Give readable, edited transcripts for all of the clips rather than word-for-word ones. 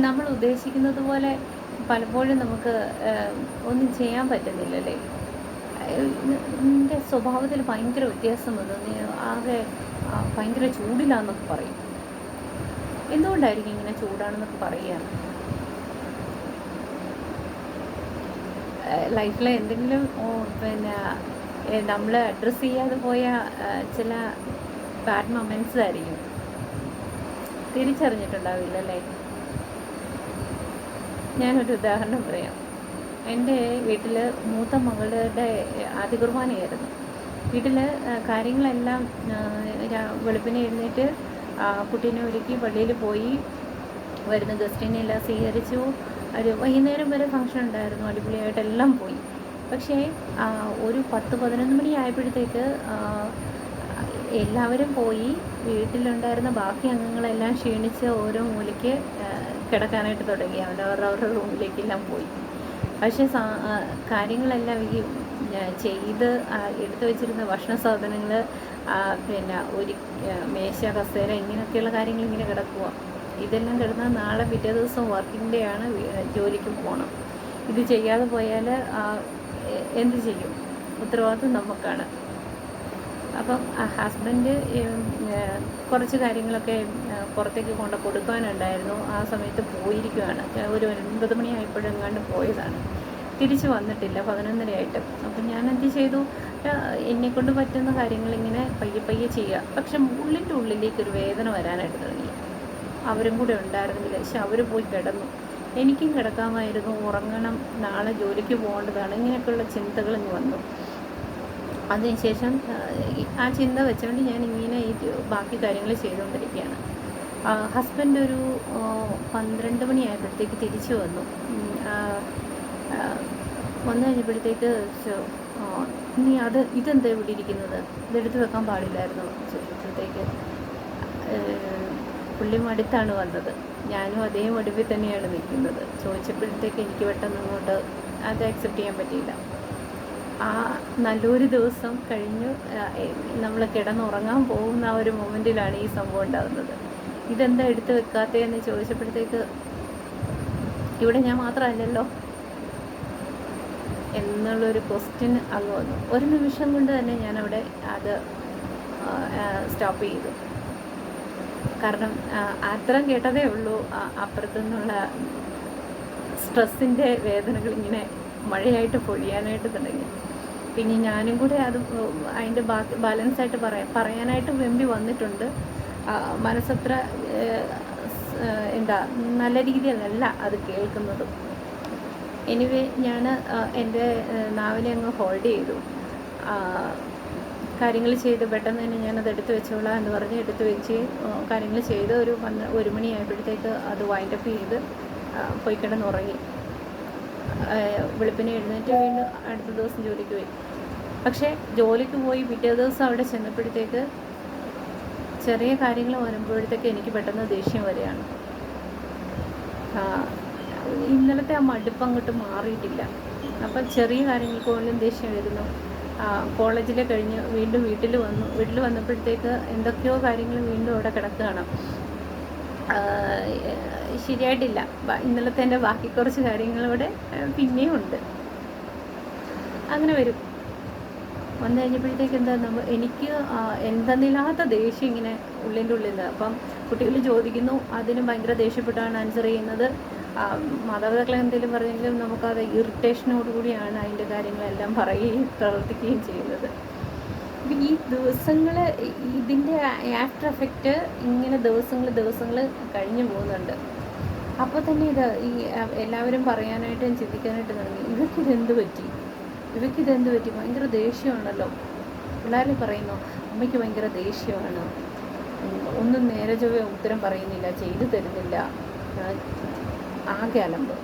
നമ്മൾ ഉദ്ദേശിക്കുന്നത് പോലെ പലപ്പോഴും നമുക്ക് ഒന്നും ചെയ്യാൻ പറ്റുന്നില്ലല്ലേ. നിൻ്റെ സ്വഭാവത്തിൽ ഭയങ്കര വ്യത്യാസം വന്നു, നീ ആകെ ഭയങ്കര ചൂടിലാന്നൊക്കെ പറയും. എന്തുകൊണ്ടായിരിക്കും ഇങ്ങനെ ചൂടാണെന്നൊക്കെ പറയുകയാണ്. ലൈഫിലെ എന്തെങ്കിലും പിന്നെ നമ്മൾ അഡ്രസ്സ് ചെയ്യാതെ പോയ ചില ബാഡ് മൊമെൻറ്റ്സ് ആയിരിക്കും, തിരിച്ചറിഞ്ഞിട്ടുണ്ടാവില്ലല്ലേ. ഞാനൊരു ഉദാഹരണം പറയാം. എൻ്റെ വീട്ടിൽ മൂത്ത മകളുടെ ആദ്യ കുർബാനയായിരുന്നു. വീട്ടിൽ കാര്യങ്ങളെല്ലാം വെളുപ്പിനെ എഴുന്നേറ്റ് കുട്ടീനെ ഒരുക്കി പള്ളിയിൽ പോയി, വരുന്ന ഗസ്റ്റിനെ എല്ലാം സ്വീകരിച്ചു. ഒരു വൈകുന്നേരം വരെ ഫംഗ്ഷൻ ഉണ്ടായിരുന്നു, അടിപൊളിയായിട്ടെല്ലാം പോയി. പക്ഷേ ഒരു 10-11 മണി ആയപ്പോഴത്തേക്ക് എല്ലാവരും പോയി. വീട്ടിലുണ്ടായിരുന്ന ബാക്കി അംഗങ്ങളെല്ലാം ക്ഷീണിച്ച് ഓരോ മൂലയ്ക്ക് കിടക്കാനായിട്ട് തുടങ്ങി. അവരവരുടെ റൂമിലേക്കെല്ലാം പോയി. പക്ഷേ കാര്യങ്ങളെല്ലാം ഈ ചെയ്ത് എടുത്തു വെച്ചിരുന്ന ഭക്ഷണ സാധനങ്ങൾ, പിന്നെ ഒരു മേശ, കസേര, ഇങ്ങനെയൊക്കെയുള്ള കാര്യങ്ങൾ ഇങ്ങനെ കിടക്കുക. ഇതെല്ലാം കിടന്നാൽ നാളെ പിറ്റേ ദിവസം വർക്കിംഗ് ഡേ ആണ്, ജോലിക്ക് പോകണം. ഇത് ചെയ്യാതെ പോയാൽ എന്ത് ചെയ്യും? ഉത്തരവാദിത്വം നമുക്കാണ്. അപ്പം ഹസ്ബൻഡ് കുറച്ച് കാര്യങ്ങളൊക്കെ പുറത്തേക്ക് കൊണ്ട് കൊടുക്കാനുണ്ടായിരുന്നു. ആ സമയത്ത് പോയിരിക്കുകയാണ്. ഒരു 9 മണി ആയപ്പോഴെങ്ങാണ്ട് പോയതാണ്, തിരിച്ച് വന്നിട്ടില്ല 11:30 ആയിട്ട്. അപ്പം ഞാൻ എന്ത് ചെയ്തു, എന്നെക്കൊണ്ട് പറ്റുന്ന കാര്യങ്ങളിങ്ങനെ പയ്യെ പയ്യെ ചെയ്യുക. പക്ഷെ ഉള്ളിൻ്റെ ഉള്ളിലേക്കൊരു വേദന വരാനായിട്ട് തുടങ്ങി. അവരും കൂടെ ഉണ്ടായിരുന്നില്ല. പക്ഷെ അവർ പോയി കിടന്നു. എനിക്കും കിടക്കാമായിരുന്നു, ഉറങ്ങണം, നാളെ ജോലിക്ക് പോകേണ്ടതാണ്, ഇങ്ങനെയൊക്കെയുള്ള ചിന്തകൾ ഇങ്ങ് വന്നു. അതിനുശേഷം ആ ചിന്ത വെച്ചുകൊണ്ട് ഞാൻ ഇങ്ങനെ ഈ ബാക്കി കാര്യങ്ങൾ ചെയ്തുകൊണ്ടിരിക്കുകയാണ്. ഹസ്ബൻഡ് ഒരു 12 മണി ആയപ്പോഴത്തേക്ക് തിരിച്ചു വന്നു. വന്നു കഴിഞ്ഞപ്പോഴത്തേക്ക് നീ ഇതെന്താ ഇവിടെ ഇരിക്കുന്നത്, ഇതെടുത്ത് വെക്കാൻ പാടില്ലായിരുന്നു ചോദിച്ചപ്പോഴത്തേക്ക് പുള്ളി മടുത്താണ് വന്നത്. ഞാനും അതേ മടുപ്പിൽ തന്നെയാണ് നിൽക്കുന്നത്. ചോദിച്ചപ്പോഴത്തേക്ക് എനിക്ക് പെട്ടെന്ന് അങ്ങോട്ട് അത് അക്സെപ്റ്റ് ചെയ്യാൻ പറ്റിയില്ല. ആ നല്ലൊരു ദിവസം കഴിഞ്ഞു, നമ്മൾ കിടന്നുറങ്ങാൻ പോകുന്ന ആ ഒരു മൊമെൻറ്റിലാണ് ഈ സംഭവം ഉണ്ടാകുന്നത്. ഇതെന്താ എടുത്ത് വെക്കാത്തതെന്ന് ചോദിച്ചപ്പോഴത്തേക്ക് ഇവിടെ ഞാൻ മാത്രമല്ലല്ലോ എന്നുള്ളൊരു ക്വസ്റ്റ്യൻ അങ്ങ് വന്നു. ഒരു നിമിഷം കൊണ്ട് തന്നെ ഞാനവിടെ അത് സ്റ്റോപ്പ് ചെയ്തു. കാരണം അത്രയും കേട്ടതേ ഉള്ളൂ, അപ്പുറത്തുനിന്നുള്ള സ്ട്രെസ്സിൻ്റെ വേദനകൾ ഇങ്ങനെ മഴയായിട്ട് പൊഴിയാനായിട്ട് തുടങ്ങി. പിന്നെ ഞാനും കൂടെ അത് അതിൻ്റെ ബാലൻസായിട്ട് പറയാനായിട്ട് വെമ്പി വന്നിട്ടുണ്ട്. മനസ്സത്ര നല്ല രീതിയിലല്ല അത് കേൾക്കുന്നതും. എനിവേ ഞാൻ എൻ്റെ നാവിനെ അങ്ങ് ഹോൾഡ് ചെയ്തു. കാര്യങ്ങൾ ചെയ്ത് പെട്ടെന്ന് തന്നെ ഞാനത് എടുത്ത് വെച്ചോളാം എന്ന് പറഞ്ഞ് എടുത്ത് വെച്ച് കാര്യങ്ങൾ ചെയ്ത് ഒരു 1 മണി ആയപ്പോഴത്തേക്ക് അത് വൈൻഡപ്പ് ചെയ്ത് പോയി കിടന്നുറങ്ങി. വെളുപ്പിനെ എഴുന്നേറ്റ് വീണ്ടും അടുത്ത ദിവസം ജോലിക്ക് പോയി. പക്ഷേ ജോലിക്ക് പോയി പിറ്റേ ദിവസം അവിടെ ചെന്നപ്പോഴത്തേക്ക് ചെറിയ കാര്യങ്ങൾ വരുമ്പോഴത്തേക്ക് എനിക്ക് പെട്ടെന്ന് ദേഷ്യം വരികയാണ്. ഇന്നലത്തെ ആ മടുപ്പ് അങ്ങോട്ട് മാറിയിട്ടില്ല. അപ്പം ചെറിയ കാര്യങ്ങൾക്ക് പോലും ദേഷ്യം വരുന്നു. കോളേജിൽ കഴിഞ്ഞ് വീണ്ടും വീട്ടിൽ വന്നപ്പോഴത്തേക്ക് എന്തൊക്കെയോ കാര്യങ്ങൾ വീണ്ടും അവിടെ കിടക്കുകയാണ്. ശരിയായിട്ടില്ല. ഇന്നലത്തെ എൻ്റെ ബാക്കി കുറച്ച് കാര്യങ്ങളിവിടെ പിന്നെയും ഉണ്ട്. അങ്ങനെ വരും. വന്നു കഴിഞ്ഞപ്പോഴത്തേക്ക് എനിക്ക് എന്തെന്നില്ലാത്ത ദേഷ്യം ഇങ്ങനെ ഉള്ളിൻ്റെ ഉള്ളിൽ. അപ്പം കുട്ടികൾ ചോദിക്കുന്നു, അതിന് ഭയങ്കര ദേഷ്യപ്പെട്ടാണ് ആൻസർ ചെയ്യുന്നത്. മാതാപിതാക്കളെ എന്തെങ്കിലും പറഞ്ഞെങ്കിലും നമുക്കത് ഇറിറ്റേഷനോടുകൂടിയാണ് അതിൻ്റെ കാര്യങ്ങളെല്ലാം പറയുകയും പ്രവർത്തിക്കുകയും ചെയ്യുന്നത്. അപ്പം ഈ ദിവസങ്ങൾ, ഇതിൻ്റെ ആഫ്റ്റർ എഫക്റ്റ് ഇങ്ങനെ ദിവസങ്ങൾ കഴിഞ്ഞു പോകുന്നുണ്ട്. അപ്പോൾ തന്നെ എല്ലാവരും പറയാനായിട്ടും ചിന്തിക്കാനായിട്ടും തുടങ്ങി, ഇവയ്ക്കിതെന്ത് പറ്റി, ഭയങ്കര ദേഷ്യമാണല്ലോ. പിള്ളേർ പറയുന്നു, അമ്മയ്ക്ക് ഭയങ്കര ദേഷ്യമാണ്, ഒന്നും നേരെ ചൊവ്വേ ഉത്തരം പറയുന്നില്ല, ചെയ്തു തരുന്നില്ല, ആകെ അലമ്പ്.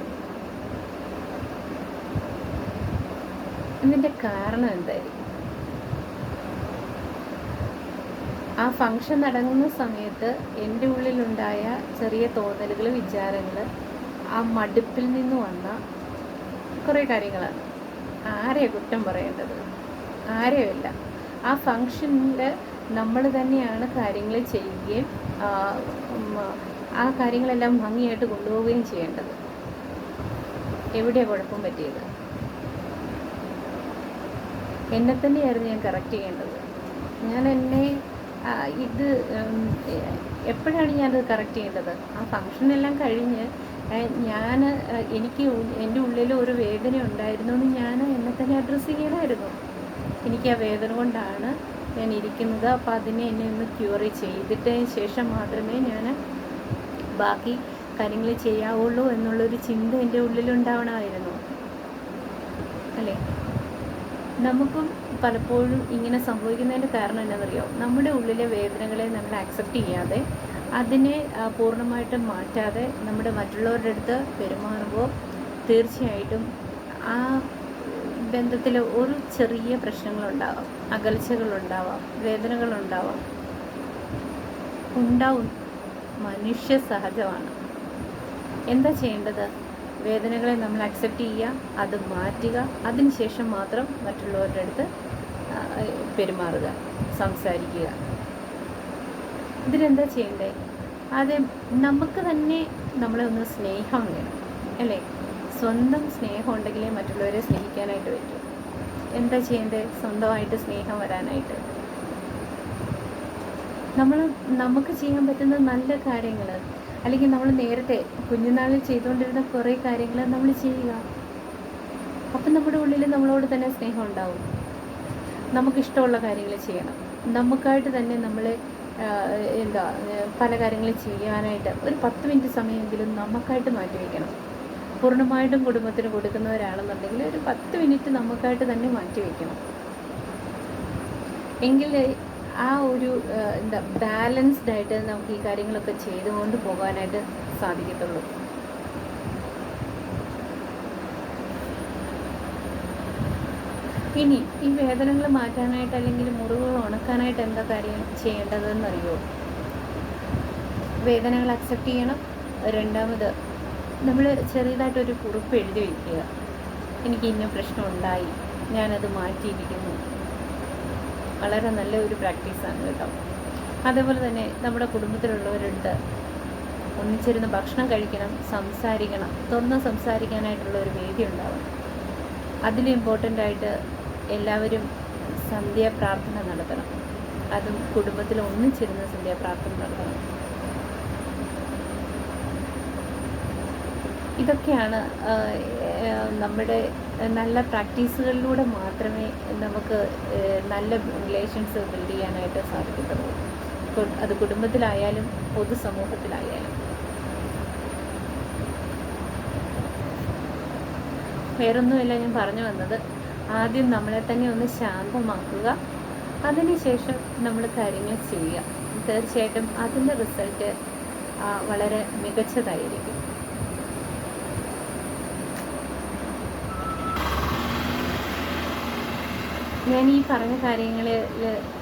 ഇതിൻ്റെ കാരണം എന്തായിരിക്കും? ആ ഫംഗ്ഷൻ നടങ്ങുന്ന സമയത്ത് എൻ്റെ ഉള്ളിലുണ്ടായ ചെറിയ തോന്നലുകൾ, വിചാരങ്ങൾ, ആ മടുപ്പിൽ നിന്ന് വന്ന കുറേ കാര്യങ്ങളാണ്. ആരെയാണ് കുറ്റം പറയേണ്ടത്? ആരെയുമല്ല. ആ ഫംഗ്ഷനിൽ നമ്മൾ തന്നെയാണ് കാര്യങ്ങൾ ചെയ്യുകയും ആ കാര്യങ്ങളെല്ലാം ഭംഗിയായിട്ട് കൊണ്ടുപോവുകയും ചെയ്യേണ്ടത്. എവിടെയാണ് കുഴപ്പം പറ്റിയത്? എന്നെ തന്നെയായിരുന്നു ഞാൻ കറക്റ്റ് ചെയ്യേണ്ടത്. ഞാൻ എന്നെ ഇത് എപ്പോഴാണ് ഞാനത് കറക്റ്റ് ചെയ്യേണ്ടത്? ആ ഫങ്ഷനെല്ലാം കഴിഞ്ഞ് ഞാൻ എനിക്ക് എൻ്റെ ഉള്ളിൽ ഒരു വേദന ഉണ്ടായിരുന്നു എന്ന് ഞാൻ എന്നെ തന്നെ അഡ്രസ്സ് ചെയ്യണമായിരുന്നു. എനിക്ക് ആ വേദന കൊണ്ടാണ് ഞാൻ ഇരിക്കുന്നത്. അപ്പോൾ അതിനെ എന്നെ ഒന്ന് ക്യൂർ ചെയ്തിട്ടതിന് ശേഷം മാത്രമേ ഞാൻ ബാക്കി കാര്യങ്ങൾ ചെയ്യാവുള്ളൂ എന്നുള്ളൊരു ചിന്ത എൻ്റെ ഉള്ളിലുണ്ടാവണമായിരുന്നു, അല്ലേ? നമുക്കും പലപ്പോഴും ഇങ്ങനെ സംഭവിക്കുന്നതിൻ്റെ കാരണം എന്താണെന്നറിയോ? നമ്മുടെ ഉള്ളിലെ വേദനകളെ നമ്മൾ ആക്സെപ്റ്റ് ചെയ്യാതെ, അതിനെ പൂർണ്ണമായിട്ടും മാറ്റാതെ നമ്മുടെ മറ്റുള്ളവരുടെ അടുത്ത് പെരുമാറുമ്പോൾ തീർച്ചയായിട്ടും ആ ബന്ധത്തിൽ ഒരു ചെറിയ പ്രശ്നങ്ങളുണ്ടാവാം, അകൽച്ചകളുണ്ടാവാം, വേദനകളുണ്ടാവാം, ഉണ്ടാവും. മനുഷ്യ സഹജമാണ്. എന്താ ചെയ്യേണ്ടത്? വേദനകളെ നമ്മൾ അക്സെപ്റ്റ് ചെയ്യുക, അത് മാറ്റുക, അതിനുശേഷം മാത്രം മറ്റുള്ളവരുടെ അടുത്ത് പെരുമാറുക, സംസാരിക്കുക. ഇതിനെന്താ ചെയ്യണ്ടേ? ആദ്യം നമുക്ക് തന്നെ നമ്മളെ ഒന്ന് സ്നേഹം വേണം, അല്ലേ? സ്വന്തം സ്നേഹം ഉണ്ടെങ്കിലേ മറ്റുള്ളവരെ സ്നേഹിക്കാനായിട്ട് പറ്റും. എന്താ ചെയ്യേണ്ടത്? സ്വന്തമായിട്ട് സ്നേഹം വരാനായിട്ട് നമുക്ക് ചെയ്യാൻ പറ്റുന്ന നല്ല കാര്യങ്ങൾ, അല്ലെങ്കിൽ നമ്മൾ നേരത്തെ കുഞ്ഞുനാളിൽ ചെയ്തുകൊണ്ടിരുന്ന കുറേ കാര്യങ്ങൾ നമ്മൾ ചെയ്യുക. അപ്പം നമ്മുടെ ഉള്ളിൽ നമ്മളോട് തന്നെ സ്നേഹം ഉണ്ടാവും. നമുക്കിഷ്ടമുള്ള കാര്യങ്ങൾ ചെയ്യണം. നമുക്കായിട്ട് തന്നെ നമ്മൾ പല കാര്യങ്ങൾ ചെയ്യാനായിട്ട് ഒരു 10 മിനിറ്റ് സമയമെങ്കിലും നമുക്കായിട്ട് മാറ്റിവെക്കണം. പൂർണ്ണമായിട്ടും കുടുംബത്തിന് കൊടുക്കുന്നവരാണെന്നുണ്ടെങ്കിൽ ഒരു 10 മിനിറ്റ് നമുക്കായിട്ട് തന്നെ മാറ്റിവെക്കണം. എങ്കിൽ ആ ഒരു ബാലൻസ്ഡ് ആയിട്ട് നമുക്ക് ഈ കാര്യങ്ങളൊക്കെ ചെയ്തുകൊണ്ട് പോകാനായിട്ട് സാധിക്കത്തുള്ളൂ. ഇനി ഈ വേദനകൾ മാറ്റാനായിട്ട് അല്ലെങ്കിൽ മുറിവുകൾ ഉണക്കാനായിട്ട് എന്താ കാര്യം ചെയ്യേണ്ടതെന്നറിയോ? വേദനകൾ അക്സെപ്റ്റ് ചെയ്യണം. രണ്ടാമത്, നമ്മൾ ചെറിയതായിട്ടൊരു കുറിപ്പ് എഴുതി വയ്ക്കുക. എനിക്ക് ഇന്ന പ്രശ്നം ഉണ്ടായി, ഞാനത് മാറ്റിയിരിക്കുന്നു. വളരെ നല്ല ഒരു പ്രാക്ടീസാണ് കേട്ടോ. അതേപോലെ തന്നെ നമ്മുടെ കുടുംബത്തിലുള്ളവരുണ്ട് ഒന്നിച്ചിരുന്ന് ഭക്ഷണം കഴിക്കണം, സംസാരിക്കണം, തുറന്ന് സംസാരിക്കാനായിട്ടുള്ള ഒരു വേദി ഉണ്ടാവും. അതിൽ ഇമ്പോർട്ടൻ്റ് ആയിട്ട് എല്ലാവരും സന്ധ്യാപ്രാർത്ഥന നടത്തണം. അതും കുടുംബത്തിൽ ഒന്നിച്ചിരുന്ന് സന്ധ്യാപ്രാർത്ഥന നടത്തണം. ഇതൊക്കെയാണ് നമ്മുടെ നല്ല പ്രാക്ടീസുകളിലൂടെ മാത്രമേ നമുക്ക് നല്ല റിലേഷൻസ് ബിൽഡ് ചെയ്യാനായിട്ട് സാധിക്കത്തുള്ളൂ. അത് കുടുംബത്തിലായാലും പൊതുസമൂഹത്തിലായാലും. വേറൊന്നുമില്ല ഞാൻ പറഞ്ഞു വന്നത്. ആദ്യം നമ്മളെ തന്നെ ഒന്ന് ശാന്തമാക്കുക, അതിനുശേഷം നമ്മൾ കാര്യങ്ങൾ ചെയ്യുക. തീർച്ചയായിട്ടും അതിൻ്റെ റിസൾട്ട് വളരെ മികച്ചതായിരിക്കും. ഞാൻ ഈ പറഞ്ഞ കാര്യങ്ങളിൽ